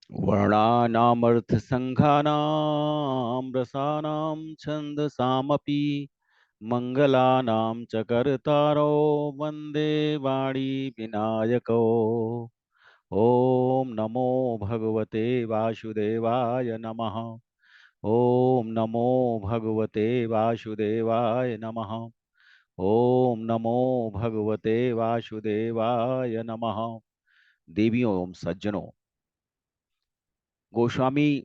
वर्णानामर्थसङ्घानां रसानां छन्दसामपि मङ्गलानां च कर्तारो वन्दे वाणी विनायको। ॐ नमो भगवते वासुदेवाय नमः। ॐ नमो भगवते वासुदेवाय नमः। ॐ नमो भगवते वासुदेवाय नमः। देवियों एवं सज्जनों, गोस्वामी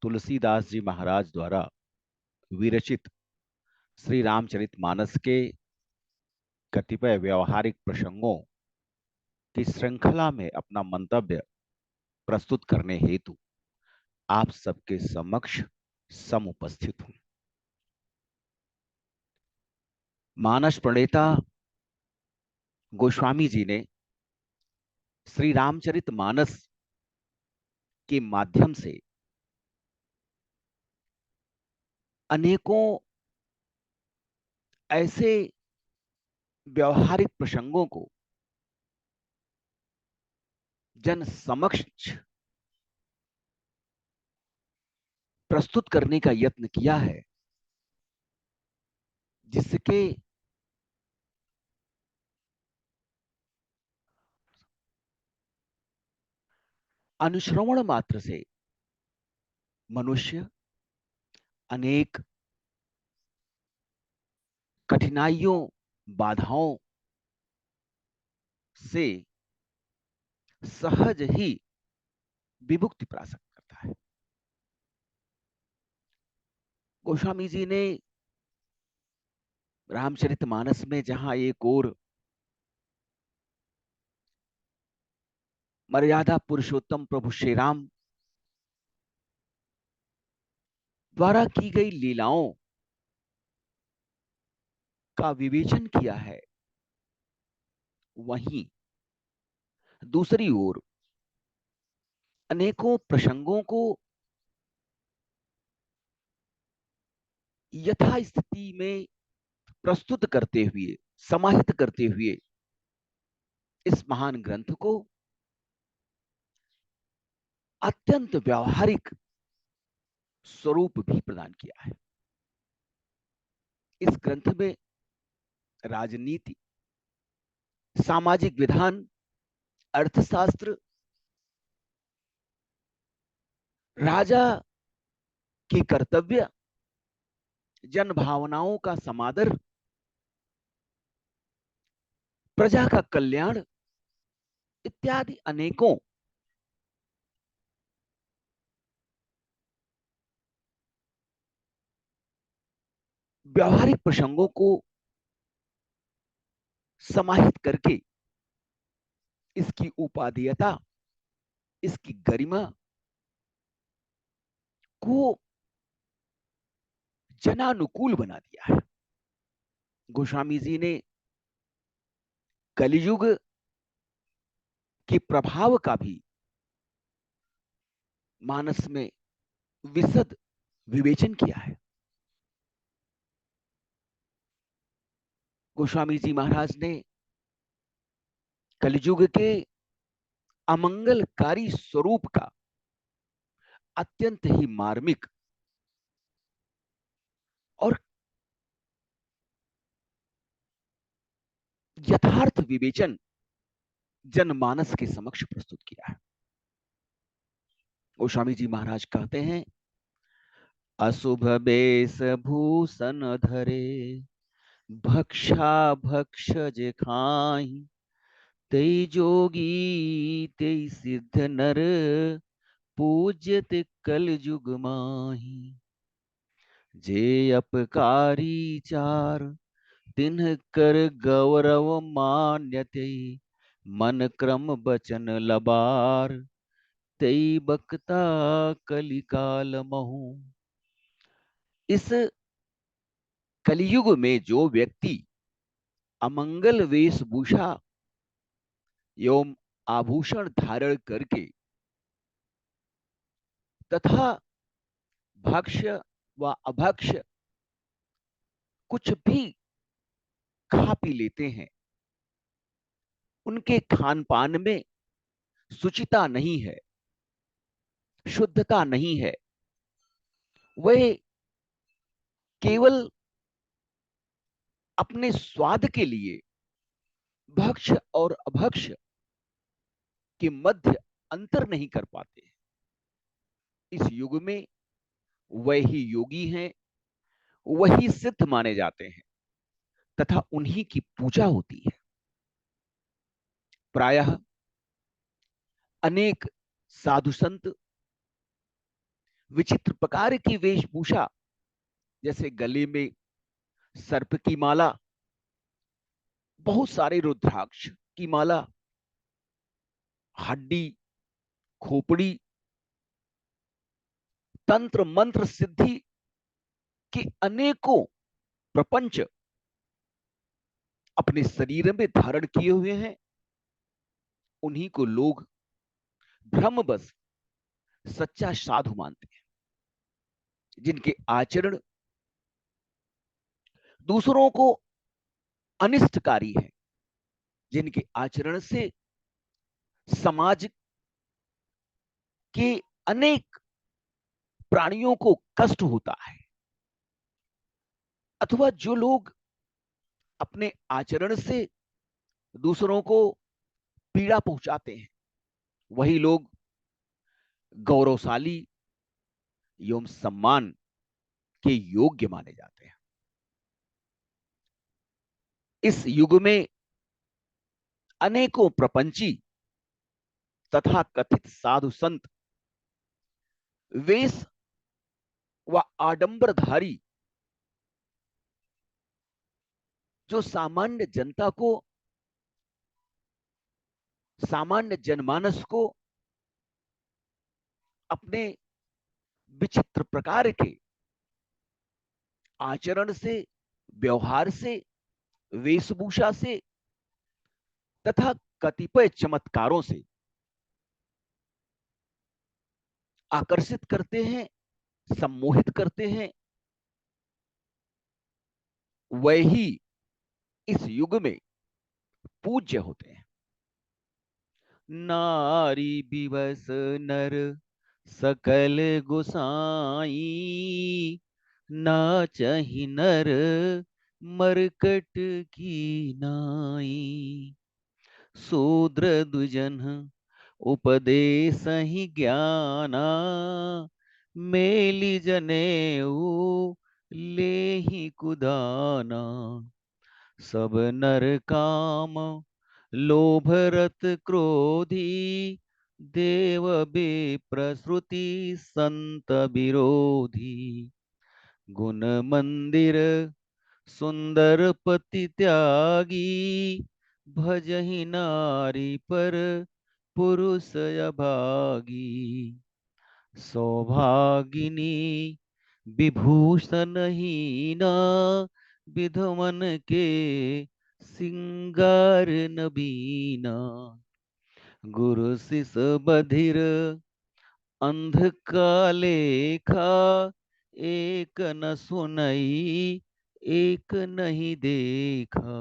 तुलसीदास जी महाराज द्वारा विरचित श्री रामचरितमानस के कतिपय व्यवहारिक प्रसंगों की श्रृंखला में अपना मंतव्य प्रस्तुत करने हेतु आप सबके समक्ष समुपस्थित हूं। मानस प्रणेता गोस्वामी जी ने श्री रामचरितमानस के माध्यम से अनेकों ऐसे व्यवहारिक प्रसंगों को जन समक्ष प्रस्तुत करने का यत्न किया है, जिसके अनुश्रवण मात्र से मनुष्य अनेक कठिनाइयों, बाधाओं से सहज ही विमुक्ति प्राप्त करता है। गोस्वामी जी ने रामचरितमानस में जहां एक और मर्यादा पुरुषोत्तम प्रभु श्री राम द्वारा की गई लीलाओं का विवेचन किया है, वहीं दूसरी ओर अनेकों प्रसंगों को यथास्थिति में प्रस्तुत करते हुए, समाहित करते हुए इस महान ग्रंथ को अत्यंत व्यावहारिक स्वरूप भी प्रदान किया है। इस ग्रंथ में राजनीति, सामाजिक विधान, अर्थशास्त्र, राजा के कर्तव्य, जन भावनाओं का समादर, प्रजा का कल्याण इत्यादि अनेकों व्यावहारिक प्रसंगों को समाहित करके इसकी उपादेयता, इसकी गरिमा को जनानुकूल बना दिया है। गोस्वामी जी ने कलियुग के प्रभाव का भी मानस में विशद विवेचन किया है। गोस्वामी जी महाराज ने कलियुग के अमंगलकारी स्वरूप का अत्यंत ही मार्मिक और यथार्थ विवेचन जनमानस के समक्ष प्रस्तुत किया है। गोस्वामी जी महाराज कहते हैं, अशुभ बेश भूषण धरे भक्षा भक्षज खाई, तेई जोगी तेई सिद्ध नर पूज्यत कल युग माही। जे अपकारी चार तिन्ह कर गौरव मान्यते, मन क्रम बचन लबार तेई बक्ता कलिकाल महू। इस कलियुग में जो व्यक्ति अमंगल वेशभूषा एवं आभूषण धारण करके तथा भक्ष्य व अभक्ष्य कुछ भी खा पी लेते हैं, उनके खान पान में शुचिता नहीं है, शुद्धता नहीं है। वह केवल अपने स्वाद के लिए भक्ष और अभक्ष के मध्य अंतर नहीं कर पाते। इस युग में वही योगी हैं, वही सिद्ध माने जाते हैं तथा उन्हीं की पूजा होती है। प्रायः अनेक साधु संत विचित्र प्रकार की वेशभूषा, जैसे गले में सर्प की माला, बहुत सारे रुद्राक्ष की माला, हड्डी, खोपड़ी, तंत्र मंत्र सिद्धि के अनेकों प्रपंच अपने शरीर में धारण किए हुए हैं। उन्हीं को लोग भ्रमवश सच्चा साधु मानते हैं, जिनके आचरण दूसरों को अनिष्टकारी है, जिनके आचरण से समाज के अनेक प्राणियों को कष्ट होता है, अथवा जो लोग अपने आचरण से दूसरों को पीड़ा पहुंचाते हैं, वही लोग गौरवशाली एवं सम्मान के योग्य माने जाते हैं। इस युग में अनेकों प्रपंची तथा कथित साधु संत वेश व आडंबरधारी, जो सामान्य जनता को, सामान्य जनमानस को अपने विचित्र प्रकार के आचरण से, व्यवहार से, वेशभूषा से तथा कतिपय चमत्कारों से आकर्षित करते हैं, सम्मोहित करते हैं। वही इस युग में पूज्य होते हैं। नारी बिवस नर सकल गोसाई, नाचहि नर मरकट की नाई। शूद्र दुजन उपदेश ही ज्ञाना, मेली जनेऊ ले ही कुदाना। सब नर काम लोभ रत क्रोधी, देव विप्रश्रुति संत विरोधी। गुण मंदिर सुंदर पति त्यागी, भजहि नारी पर पुरुष अभागी। सौभागिनी विभूषण हीना, विधमन के सिंगार नबीना। गुरु शिष बधिर अंध का लेखा, एक न सुनई एक नहीं देखा।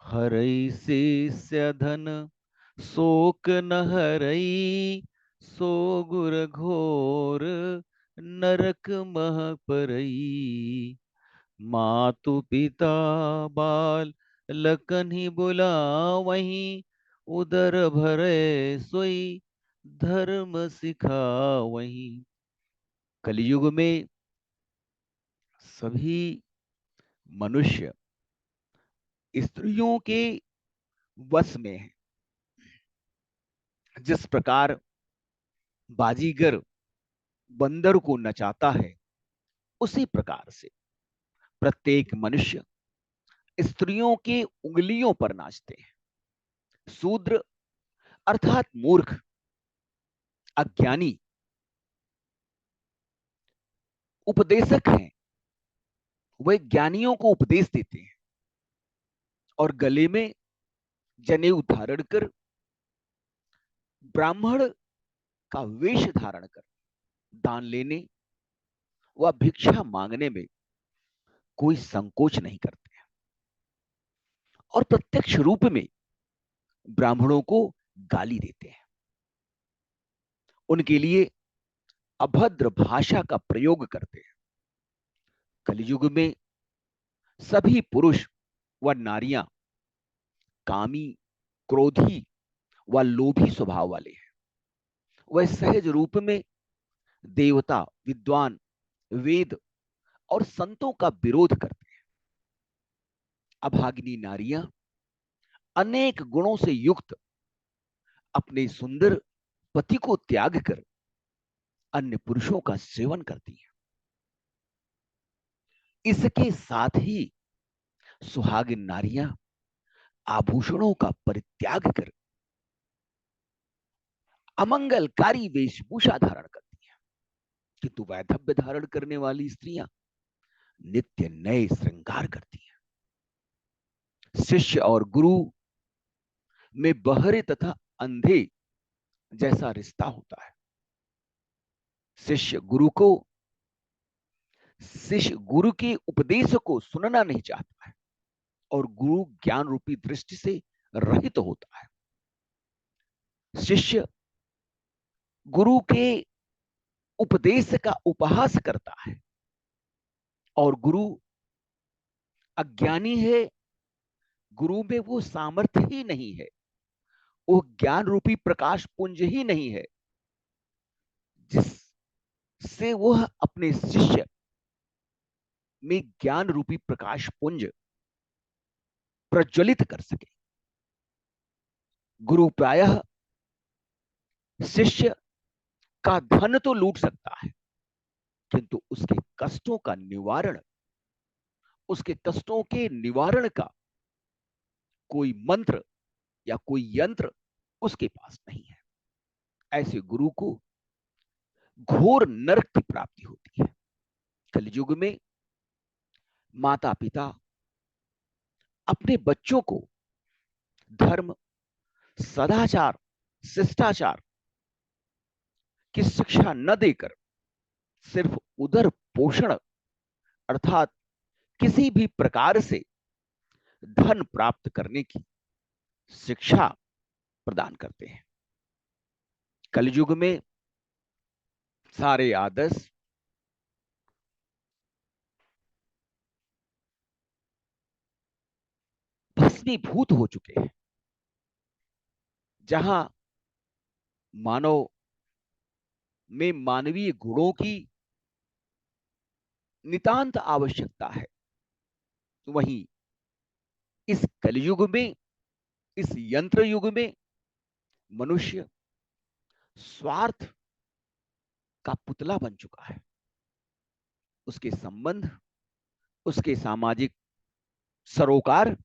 हरई शिष्य धन शोक न हरई, सो गुर घोर नरक मह परई। मातु पिता बाल लखन ही बुलावहीं, उदर भरे सोई धर्म सिखावहीं। कलयुग में सभी मनुष्य स्त्रियों के वश में है। जिस प्रकार बाजीगर बंदर को नचाता है, उसी प्रकार से प्रत्येक मनुष्य स्त्रियों के उंगलियों पर नाचते हैं। शूद्र अर्थात मूर्ख, अज्ञानी उपदेशक हैं। वे ज्ञानियों को उपदेश देते हैं और गले में जनेऊ धारण कर, ब्राह्मण का वेश धारण कर दान लेने व भिक्षा मांगने में कोई संकोच नहीं करते हैं और प्रत्यक्ष रूप में ब्राह्मणों को गाली देते हैं। उनके लिए अभद्र भाषा का प्रयोग करते हैं। कलयुग में सभी पुरुष व नारियां कामी, क्रोधी व लोभी स्वभाव वाले हैं। वह सहज रूप में देवता, विद्वान, वेद और संतों का विरोध करते हैं। अभागिनी नारियां अनेक गुणों से युक्त अपने सुंदर पति को त्याग कर अन्य पुरुषों का सेवन करती है। इसके साथ ही सुहागिन नारियां आभूषणों का परित्याग कर अमंगलकारी वेशभूषा धारण करती है, किंतु वैधव्य धारण करने वाली स्त्रियां नित्य नए श्रृंगार करती हैं। शिष्य और गुरु में बहरे तथा अंधे जैसा रिश्ता होता है। शिष्य गुरु के उपदेश को सुनना नहीं चाहता है और गुरु ज्ञान रूपी दृष्टि से रहित होता है। शिष्य गुरु के उपदेश का उपहास करता है और गुरु अज्ञानी है। गुरु में वो सामर्थ्य ही नहीं है, वो ज्ञान रूपी प्रकाश पुंज ही नहीं है जिससे वह अपने शिष्य में ज्ञान रूपी प्रकाश पुंज प्रज्वलित कर सके। गुरु प्रायः शिष्य का धन तो लूट सकता है, किंतु उसके कष्टों के निवारण का कोई मंत्र या कोई यंत्र उसके पास नहीं है। ऐसे गुरु को घोर नरक की प्राप्ति होती है। कलयुग में माता पिता अपने बच्चों को धर्म, सदाचार, शिष्टाचार की शिक्षा न देकर सिर्फ उदर पोषण अर्थात किसी भी प्रकार से धन प्राप्त करने की शिक्षा प्रदान करते हैं। कलयुग में सारे आदर्श भस्मीभूत हो चुके हैं। जहां मानव में मानवीय गुणों की नितांत आवश्यकता है, वहीं इस कलयुग में, इस यंत्र युग में मनुष्य स्वार्थ का पुतला बन चुका है। उसके संबंध, उसके सामाजिक सरोकार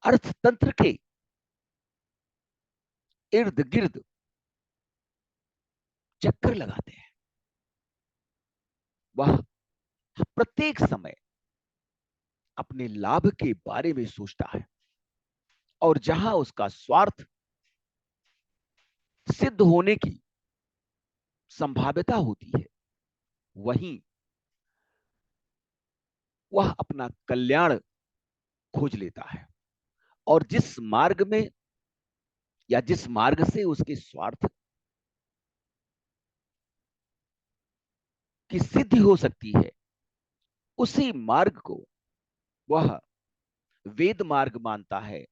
अर्थतंत्र के इर्द गिर्द चक्कर लगाते हैं। वह प्रत्येक समय अपने लाभ के बारे में सोचता है और जहां उसका स्वार्थ सिद्ध होने की संभाव्यता होती है, वहीं वह अपना कल्याण खोज लेता है और जिस मार्ग से उसके स्वार्थ की सिद्धि हो सकती है, उसी मार्ग को वह वेद मार्ग मानता है,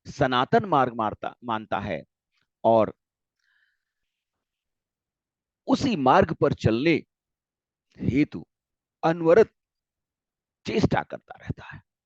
सनातन मार्ग मानता है और उसी मार्ग पर चलने हेतु अनवरत चेष्टा करता रहता है।